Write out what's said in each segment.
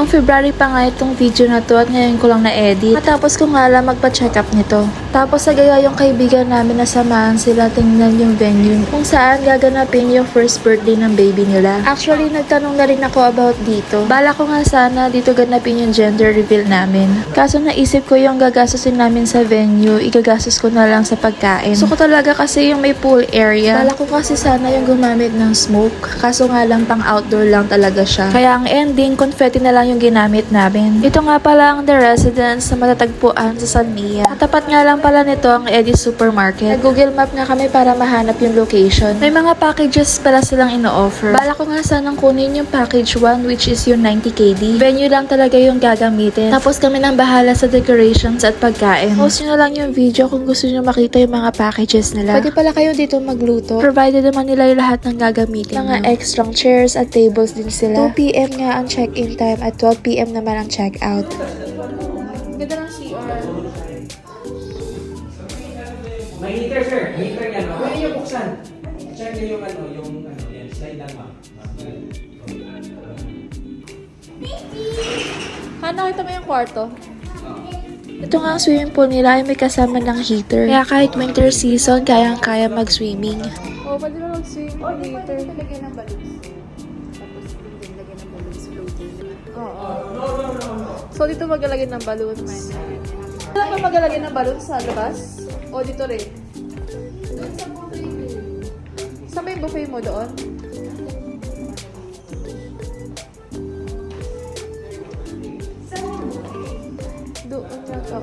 Noong February pa nga itong video na to at ngayon ko lang na-edit. Matapos ko nga lang magpa-check up nito. Tapos nagaya yung kaibigan namin na samahan sila tingnan yung venue kung saan gaganapin yung first birthday ng baby nila. Actually, nagtanong na rin ako about dito. Bala ko nga sana dito ganapin yung gender reveal namin. Kaso naisip ko yung gagastusin namin sa venue, igagastos ko na lang sa pagkain. So ko talaga kasi yung may pool area. Bala ko kasi sana yung gumamit ng smoke. Kaso nga lang pang outdoor lang talaga siya. Kaya ang ending, confetti na lang yung ginamit namin. Ito nga pala ang The Residence na matatagpuan sa San Mia. Katapat nga lang pala nito ang Eddie Supermarket. Nag-Google Map nga kami para mahanap yung location. May mga packages pala silang ino-offer. Bala ko nga sanang kunin yung package 1 which is yung 90 KD. Venue lang talaga yung gagamitin. Tapos kami nang bahala sa decorations at pagkain. Post nyo na lang yung video kung gusto nyo makita yung mga packages nila. Pwede pala kayo dito magluto. Provided naman nila yung lahat ng gagamitin. Mga extra chairs at tables din sila. 2 PM nga ang check-in time at 12 PM naman ang check-out. Ganda ng CR. May heater, sir. Heater yan. Pwede niyo buksan. Check niyo yung yan. Slide lang, ma'am. Nakita mo yung kwarto? Ito nga ang swimming pool nila ay may kasama ng heater. Kaya kahit winter season, kayang-kaya mag-swimming. Oh, pwede mo mag-swimming with heater. Pwede lagyan ng balloons. Tapos pwede lagyan ng balloons floating. Oo. So dito maglalagay ng balloons. Saan ba maglalagay ng balloons sa labas? O dito rin? Doon sa buffet. Saan ba yung buffet mo doon? Doon na to.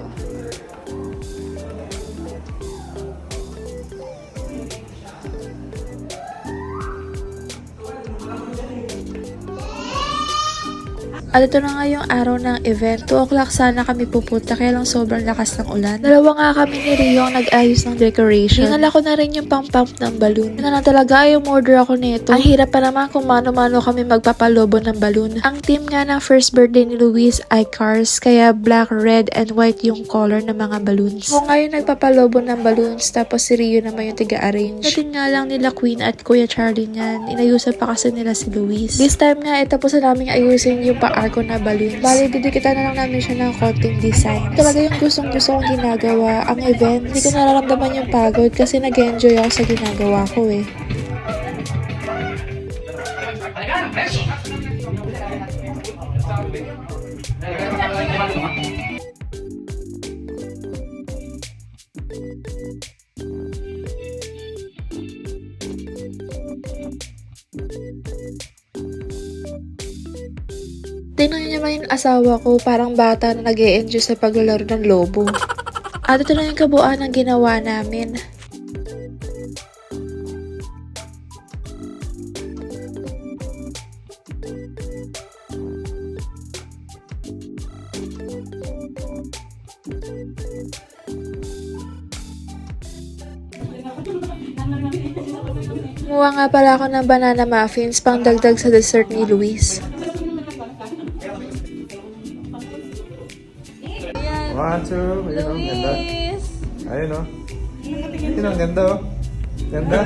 At ito na nga yung araw ng event. 2 o'clock sana kami pupunta kaya lang sobrang lakas ng ulan. Dalawa nga kami ni Rio ang nag-ayos ng decoration. Dinala ko na rin yung pump ng balloon. Yun na talaga yung order ako nito. Ang hirap pa naman kung mano-mano kami magpapalobo ng balloon. Ang team nga ng first birthday ni Luis ay cars, kaya black, red, and white yung color ng mga balloons. Ako nga yung nagpapalobo ng balloons, tapos si Rio naman yung tiga-arrange. Natin nga lang nila Queen at Kuya Charlie niyan. Inayusan pa kasi nila si Luis. This time nga, tapos na namin ayusin yung arko na balloons. Bali, didikitan na lang namin siya ng konting design. Talaga yung gustong-gusto kong ginagawa. Ang event, hindi ko nararamdaman yung pagod kasi nag-enjoy ako sa ginagawa ko eh. Tingnan niyo naman yung asawa ko, parang bata na nag-e-enjoy sa paglalaro ng lobo. At ito na yung kabuuan ng ginawa namin. Kumuha nga pala ako ng banana muffins pang dagdag sa dessert ni Luis. 1, 2, ayun o, ganda. Ayun o. Ayun o, ganda o. Ganda.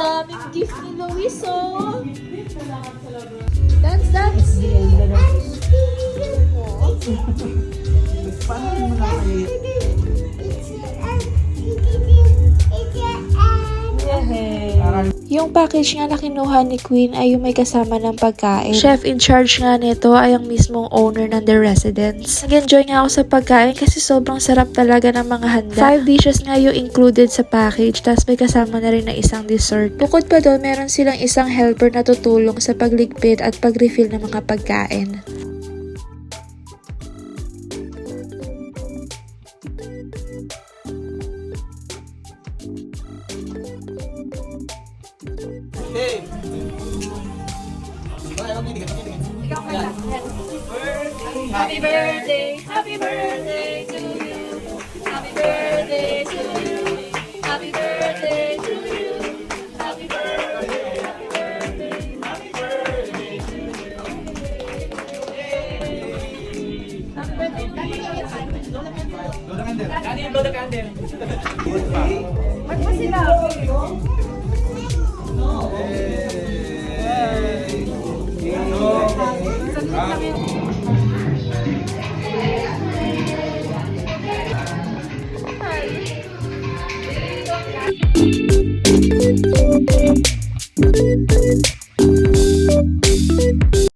Daming gift ni Luis, oh. Dance, dance. Yung package nga na kinuha ni Queen ay yung may kasama ng pagkain. Chef in charge nga nito ay ang mismong owner ng The Residence. Nag-enjoy nga ako sa pagkain kasi sobrang sarap talaga ng mga handa. 5 dishes nga yung included sa package, tapos may kasama na rin na isang dessert. Bukod pa doon, meron silang isang helper na tutulong sa pagligpit at pag-refill ng mga pagkain. Happy birthday, happy birthday to you. Happy birthday to you. Happy birthday to you. Happy birthday, happy birthday, happy birthday to you. Happy birthday. Blow the candle. Magpasila. Hi.